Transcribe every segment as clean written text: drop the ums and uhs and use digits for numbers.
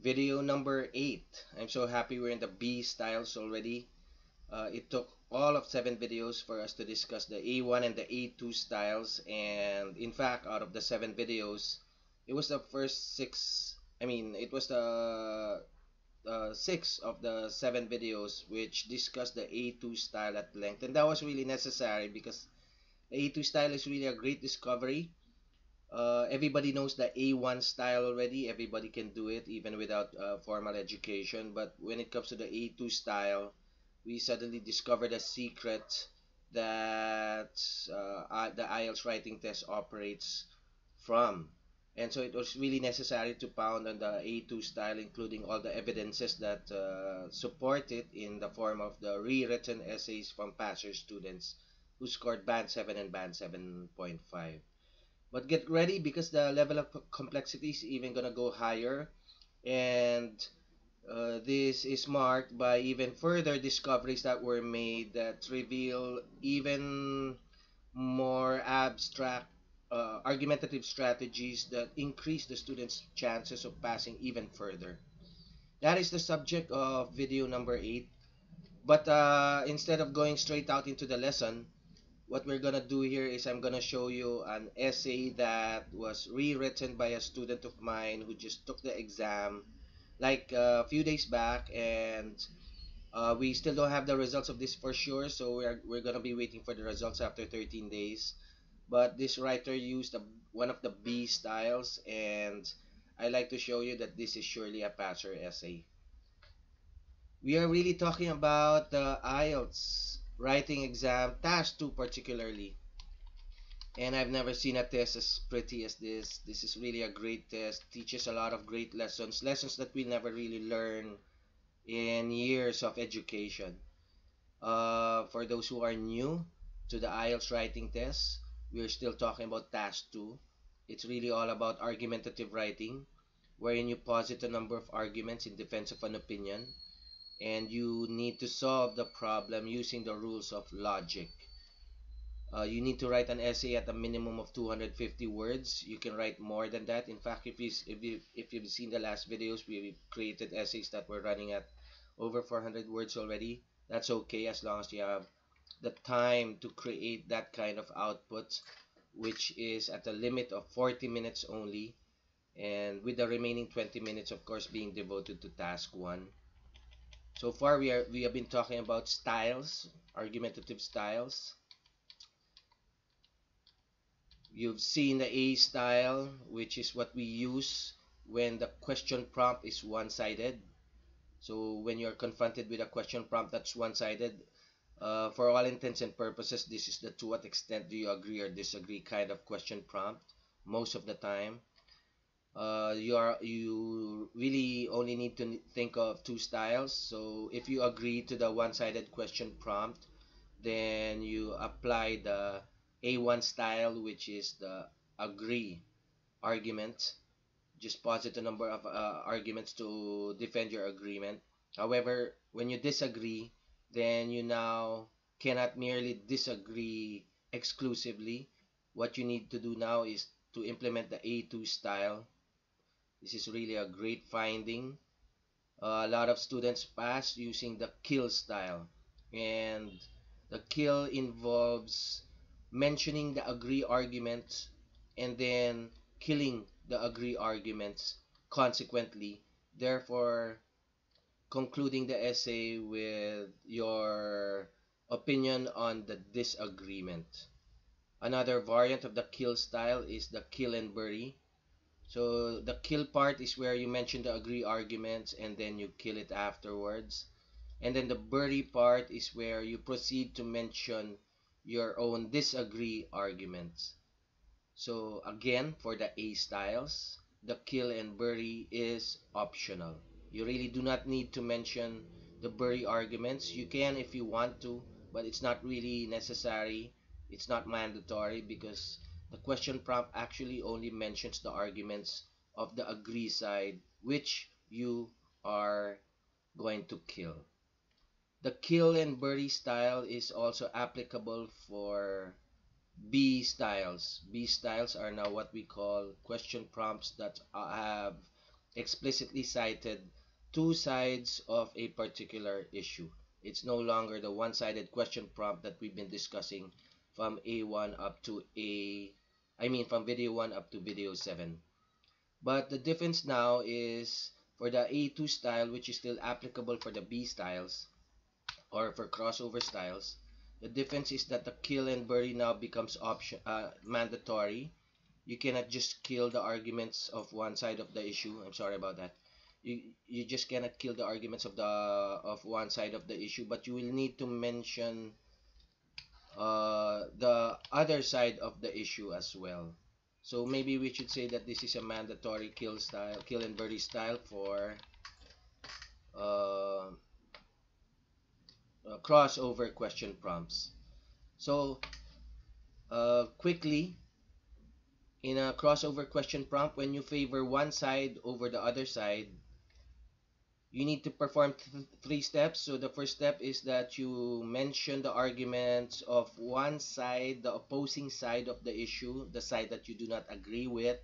Video number 8. I'm so happy we're in the B styles already. It took all of 7 videos for us to discuss the A1 and the A2 styles, and in fact, out of the 7 videos, it was the first 6. I mean, it was the 6 of the 7 videos which discussed the A2 style at length, and that was really necessary because the A2 style is really a great discovery. Everybody knows the A1 style already. Everybody can do it even without formal education. But when it comes to the A2 style, we suddenly discovered a secret that the IELTS writing test operates from. And so it was really necessary to pound on the A2 style, including all the evidences that support it in the form of the rewritten essays from past year students who scored Band 7 and Band 7.5. But get ready because the level of complexity is even gonna go higher, and this is marked by even further discoveries that were made that reveal even more abstract argumentative strategies that increase the students' chances of passing even further. That is the subject of video number 8. But instead of going straight out into the lesson, what we're gonna do here is I'm gonna show you an essay that was rewritten by a student of mine who just took the exam like a few days back, and we still don't have the results of this for sure, so we're gonna be waiting for the results after 13 days. But this writer used one of the B styles, and I like to show you that this is surely a passer essay. We are really talking about the IELTS writing exam, task 2 particularly. And I've never seen a test as pretty as this. This is really a great test. Teaches a lot of great lessons. Lessons that we never really learn in years of education. For those who are new to the IELTS writing test, we're still talking about task 2. It's really all about argumentative writing, wherein you posit a number of arguments in defense of an opinion, and you need to solve the problem using the rules of logic. You need to write an essay at a minimum of 250 words. You can write more than that. In fact, if you've seen the last videos, we created essays that were running at over 400 words already. That's okay as long as you have the time to create that kind of output, which is at a limit of 40 minutes only, and with the remaining 20 minutes, of course, being devoted to task 1. So far, we have been talking about styles, argumentative styles. You've seen the A style, which is what we use when the question prompt is one-sided. So when you're confronted with a question prompt that's one-sided, for all intents and purposes, this is the to what extent do you agree or disagree kind of question prompt. Most of the time, you really only need to think of 2 styles. So if you agree to the one-sided question prompt, then you apply the A1 style, which is the agree argument. Just posit a number of arguments to defend your agreement. However, when you disagree, then you now cannot merely disagree exclusively. What you need to do now is to implement the A2 style. This is really a great finding. A lot of students pass using the kill style, and the kill involves mentioning the agree argument and then killing the agree arguments consequently, therefore concluding the essay with your opinion on the disagreement. Another variant of the kill style is the kill and bury. So the kill part is where you mention the agree arguments and then you kill it afterwards. And then the bury part is where you proceed to mention your own disagree arguments. So again, for the A styles, the kill and bury is optional. You really do not need to mention the bury arguments. You can if you want to, but it's not really necessary. It's not mandatory because the question prompt actually only mentions the arguments of the agree side, which you are going to kill. The kill and bury style is also applicable for B styles. B styles are now what we call question prompts that have explicitly cited two sides of a particular issue. It's no longer the one-sided question prompt that we've been discussing from A1 up to from video 1 up to video 7. But the difference now is for the A2 style, which is still applicable for the B styles or for crossover styles. The difference is that the kill and bury now becomes mandatory. You cannot just kill the arguments of one side of the issue. I'm sorry about that. You just cannot kill the arguments of one side of the issue, but you will need to mention the other side of the issue as well. So maybe we should say that this is a mandatory kill and bury style for uh, crossover question prompts. So quickly, in a crossover question prompt, when you favor one side over the other side, you need to perform three steps. So the first step is that you mention the arguments of one side, the opposing side of the issue, the side that you do not agree with,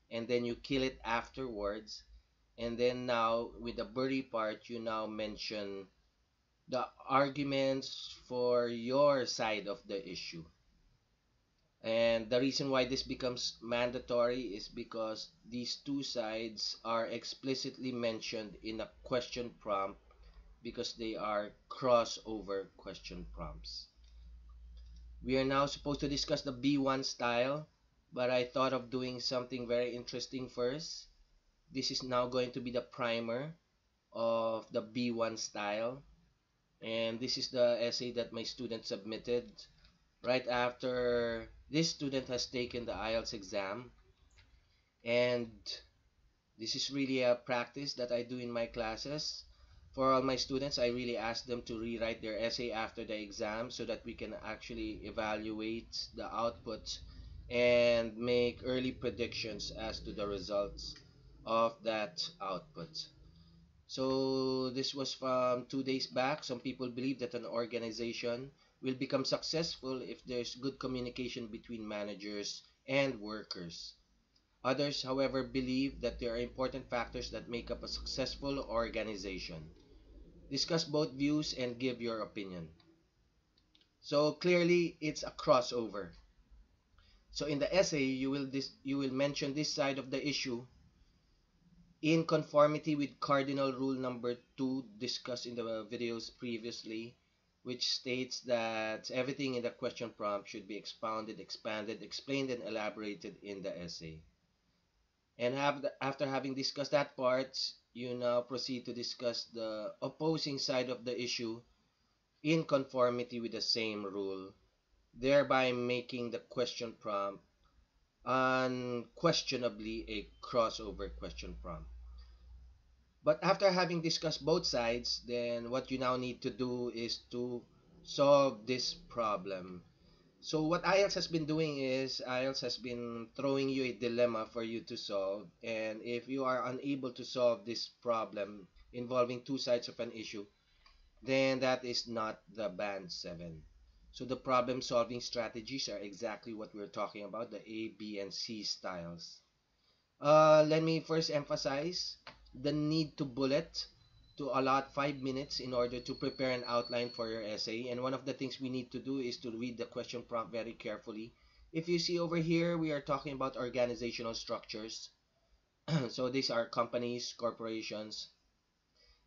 and then you kill it afterwards. And then now with the bury part, you now mention the arguments for your side of the issue. And the reason why this becomes mandatory is because these two sides are explicitly mentioned in a question prompt because they are crossover question prompts. We are now supposed to discuss the B1 style, but I thought of doing something very interesting first. This is now going to be the primer of the B1 style, and this is the essay that my student submitted right after this student has taken the IELTS exam. And this is really a practice that I do in my classes. For all my students, I really ask them to rewrite their essay after the exam so that we can actually evaluate the output and make early predictions as to the results of that output. So this was from 2 days back. Some people believe that an organization will become successful if there's good communication between managers and workers. Others, however, believe that there are important factors that make up a successful organization. Discuss both views and give your opinion. So clearly, it's a crossover. So in the essay, you will mention this side of the issue in conformity with cardinal rule number 2 discussed in the videos previously, which states that everything in the question prompt should be expounded, expanded, explained, and elaborated in the essay. And after having discussed that part, you now proceed to discuss the opposing side of the issue in conformity with the same rule, thereby making the question prompt unquestionably a crossover question prompt. But after having discussed both sides, then what you now need to do is to solve this problem. So what IELTS has been doing is IELTS has been throwing you a dilemma for you to solve, and if you are unable to solve this problem involving two sides of an issue, then that is not the band 7. So the problem solving strategies are exactly what we're talking about, the A, B, and C styles. Let me first emphasize the need to bullet, to allot 5 minutes in order to prepare an outline for your essay. And one of the things we need to do is to read the question prompt very carefully. If you see over here, we are talking about organizational structures. So these are companies, corporations,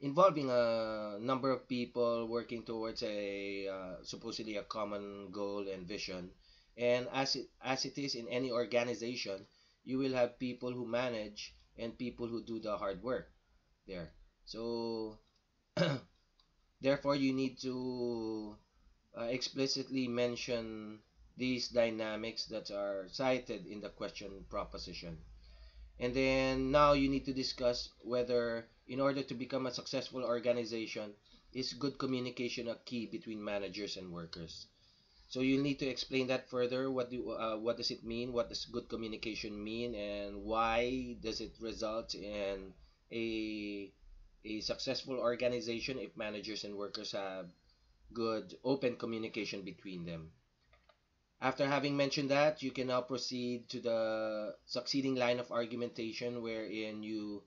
involving a number of people working towards a supposedly a common goal and vision. And as it is in any organization, you will have people who manage and people who do the hard work there. So therefore, you need to explicitly mention these dynamics that are cited in the question proposition. And then now you need to discuss whether, in order to become a successful organization, is good communication a key between managers and workers. So you need to explain that further. What does it mean? What does good communication mean, and why does it result in a successful organization if managers and workers have good open communication between them? After having mentioned that, you can now proceed to the succeeding line of argumentation, wherein you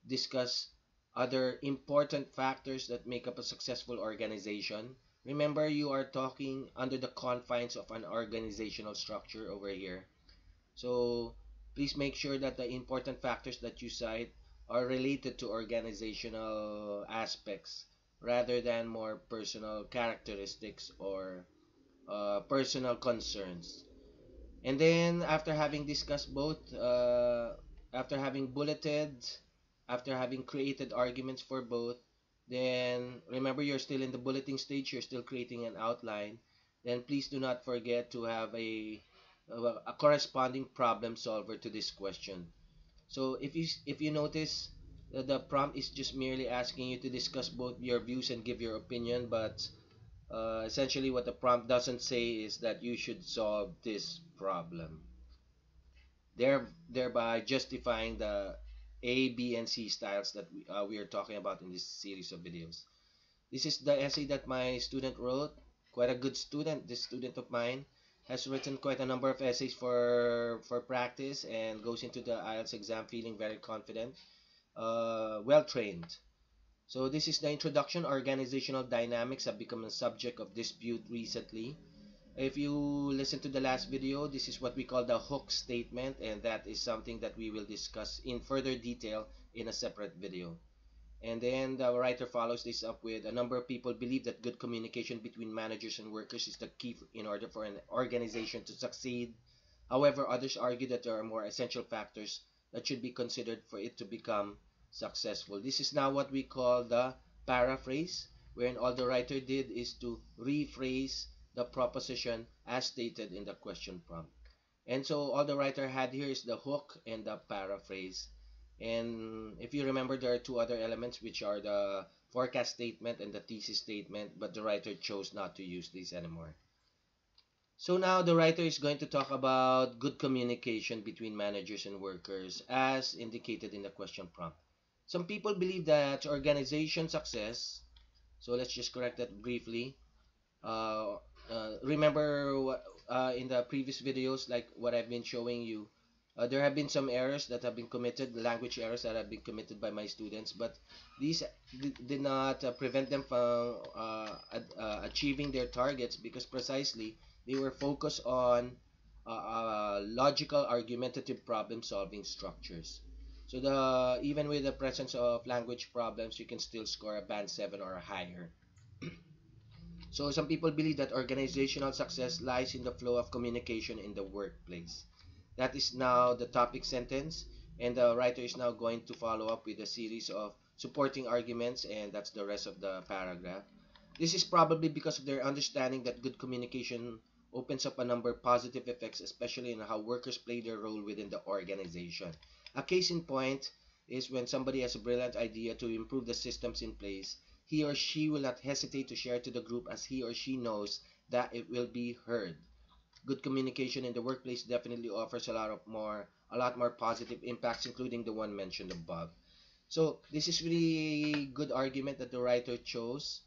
discuss other important factors that make up a successful organization. Remember, you are talking under the confines of an organizational structure over here. So please make sure that the important factors that you cite are related to organizational aspects rather than more personal characteristics or personal concerns. And then after having discussed both, after having bulleted, after having created arguments for both, then remember you're still in the bulleting stage, you're still creating an outline. Then please do not forget to have a corresponding problem solver to this question. So if you notice the prompt is just merely asking you to discuss both your views and give your opinion, but essentially what the prompt doesn't say is that you should solve this problem, thereby justifying the A, B, and C styles that we are talking about in this series of videos. This is the essay that my student wrote. Quite a good student. This student of mine has written quite a number of essays for practice and goes into the IELTS exam feeling very confident, well trained. So this is the introduction. Organizational dynamics have become a subject of dispute recently. If you listen to the last video, this is what we call the hook statement, and that is something that we will discuss in further detail in a separate video. And then the writer follows this up with a number of people believe that good communication between managers and workers is the key in order for an organization to succeed. However, others argue that there are more essential factors that should be considered for it to become successful. This is now what we call the paraphrase, wherein all the writer did is to rephrase the proposition as stated in the question prompt. And so all the writer had here is the hook and the paraphrase. And if you remember, there are two other elements, which are the forecast statement and the thesis statement, but the writer chose not to use these anymore. So now the writer is going to talk about good communication between managers and workers as indicated in the question prompt. Some people believe that organization success, so let's just correct that briefly. Remember what, in the previous videos, like what I've been showing you, there have been some errors that have been committed, language errors that have been committed by my students, but these did not prevent them from achieving their targets, because precisely they were focused on logical argumentative problem solving structures. So even with the presence of language problems, you can still score a band 7 or higher. So some people believe that organizational success lies in the flow of communication in the workplace. That is now the topic sentence, and the writer is now going to follow up with a series of supporting arguments, and that's the rest of the paragraph. This is probably because of their understanding that good communication opens up a number of positive effects, especially in how workers play their role within the organization. A case in point is when somebody has a brilliant idea to improve the systems in place, he or she will not hesitate to share it to the group, as he or she knows that it will be heard. Good communication in the workplace definitely offers a lot more positive impacts, including the one mentioned above. So this is really good argument that the writer chose,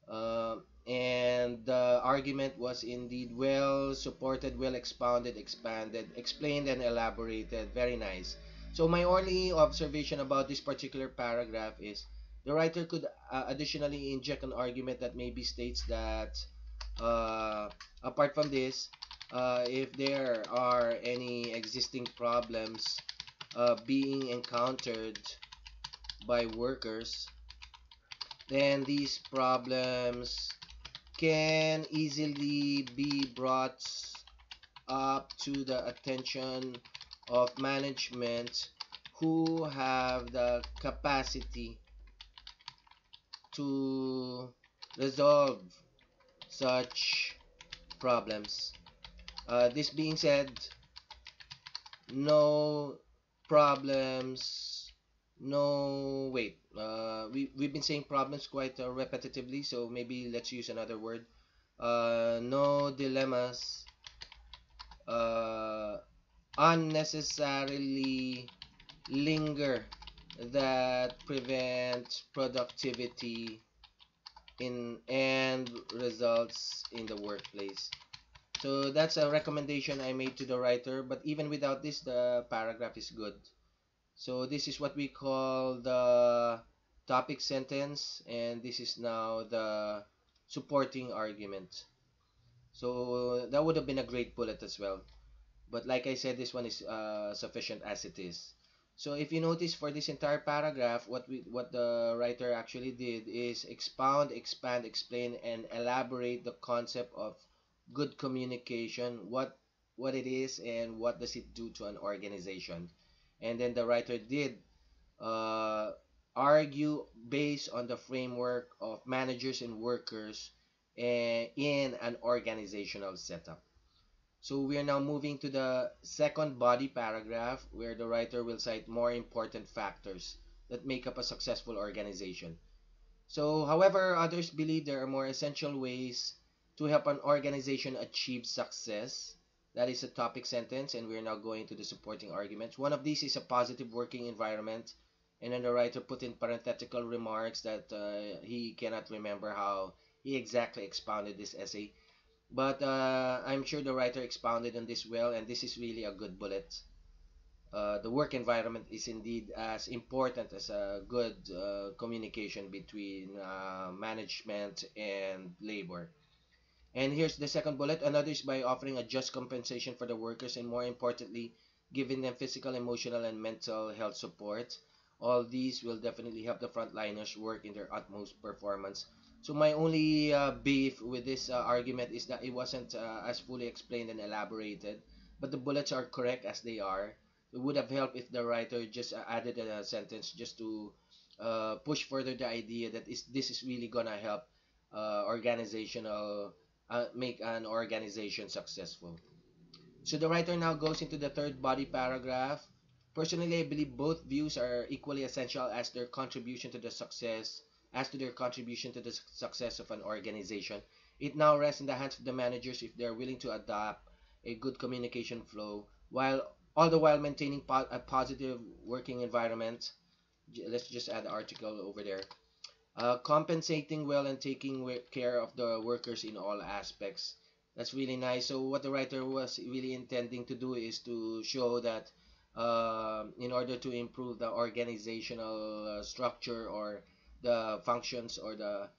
and the argument was indeed well supported, well expounded, expanded, explained, and elaborated. Very nice. So my only observation about this particular paragraph is the writer could additionally inject an argument that maybe states that apart from this, if there are any existing problems being encountered by workers, then these problems can easily be brought up to the attention of management, who have the capacity to resolve such problems. This being said, no problems, no, wait, we've been saying problems quite repetitively, so maybe let's use another word. No dilemmas unnecessarily linger that prevent productivity in and results in the workplace. So that's a recommendation I made to the writer, but even without this, the paragraph is good. So this is what we call the topic sentence, and this is now the supporting argument. So that would have been a great bullet as well. But like I said, this one is sufficient as it is. So if you notice for this entire paragraph, what the writer actually did is expound, expand, explain, and elaborate the concept of good communication, what it is and what does it do to an organization. And then the writer did uh, argue based on the framework of managers and workers in an organizational setup. So we are now moving to the second body paragraph where the writer will cite more important factors that make up a successful organization. So, however, others believe there are more essential ways to help an organization achieve success. That is a topic sentence, and we're now going to the supporting arguments. One of these is a positive working environment, and then the writer put in parenthetical remarks that he cannot remember how he exactly expounded this essay. But I'm sure the writer expounded on this well, and this is really a good bullet. The work environment is indeed as important as a good communication between management and labor. And here's the second bullet. Another is by offering a just compensation for the workers and more importantly, giving them physical, emotional, and mental health support. All these will definitely help the frontliners work in their utmost performance. So my only beef with this argument is that it wasn't as fully explained and elaborated, but the bullets are correct as they are. It would have helped if the writer just added a sentence just to push further the idea that this is really gonna help organizational make an organization successful. So the writer now goes into the third body paragraph. Personally, I believe both views are equally essential as to their contribution to the success of an organization. It now rests in the hands of the managers if they are willing to adopt a good communication flow, while all the while maintaining a positive working environment. Let's just add the article over there. Compensating well and taking care of the workers in all aspects. That's really nice. So what the writer was really intending to do is to show that in order to improve the organizational structure or the functions or the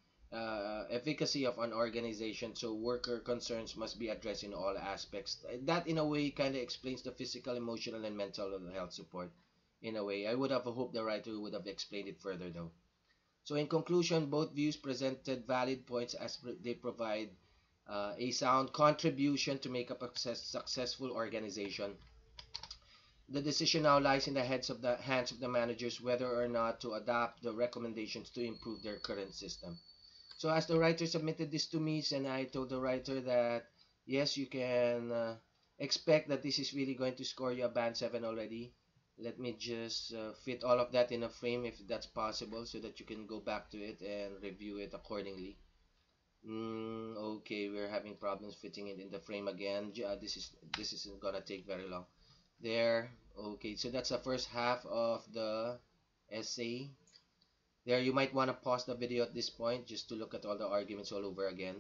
efficacy of an organization, so worker concerns must be addressed in all aspects. That in a way kind of explains the physical, emotional, and mental health support. In a way, I would have hoped the writer would have explained it further though. So in conclusion, both views presented valid points as they provide a sound contribution to make up a successful organization. The decision now lies in the hands of the managers whether or not to adopt the recommendations to improve their current system. So as the writer submitted this to me, and I told the writer that yes, you can expect that this is really going to score you a band 7 already. Let me just fit all of that in a frame if that's possible so that you can go back to it and review it accordingly. Okay, we're having problems fitting it in the frame again. This isn't gonna take very long. There. Okay, so that's the first half of the essay. There, you might want to pause the video at this point just to look at all the arguments all over again.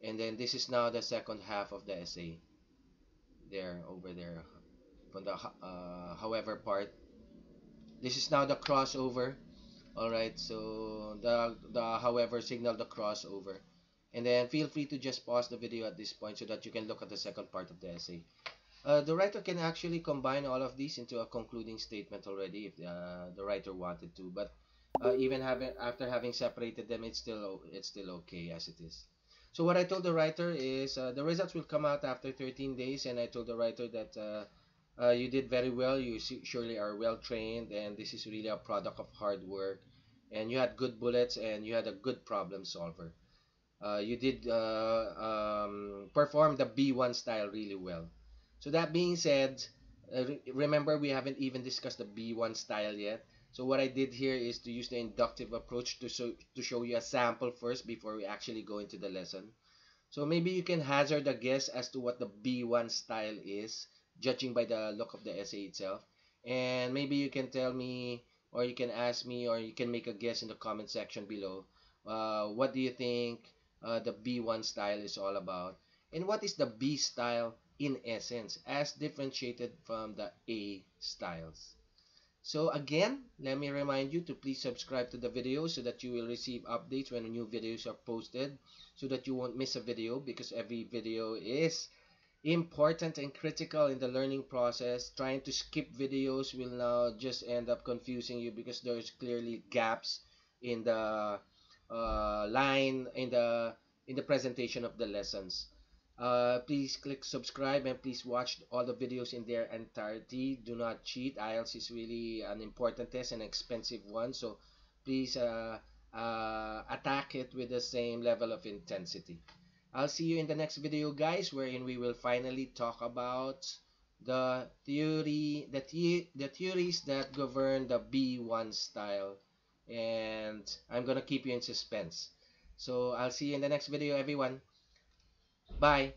And then this is now the second half of the essay. There, over there, from the however part. This is now the crossover. All right, so the however signal the crossover. And then feel free to just pause the video at this point so that you can look at the second part of the essay. The writer can actually combine all of these into a concluding statement already if the writer wanted to, but even after having separated them, it's still okay as it is. So what I told the writer is the results will come out after 13 days, and I told the writer that you did very well. You surely are well trained, and this is really a product of hard work. And you had good bullets, and you had a good problem solver. You did perform the B1 style really well. So that being said, remember we haven't even discussed the B1 style yet. So what I did here is to use the inductive approach to show you a sample first before we actually go into the lesson. So maybe you can hazard a guess as to what the B1 style is, judging by the look of the essay itself. And maybe you can tell me, or you can ask me, or you can make a guess in the comment section below. What do you think the B1 style is all about? And what is the B style in essence, as differentiated from the A styles? So again, let me remind you to please subscribe to the video so that you will receive updates when new videos are posted, so that you won't miss a video, because every video is important and critical in the learning process. Trying to skip videos will now just end up confusing you, because there's clearly gaps in the line in the presentation of the lessons. Please click subscribe and please watch all the videos in their entirety. Do not cheat. IELTS is really an important test, an expensive one, so please attack it with the same level of intensity. I'll see you in the next video, guys, wherein we will finally talk about the theories that govern the B1 style, and I'm gonna keep you in suspense. So I'll see you in the next video, everyone. Bye.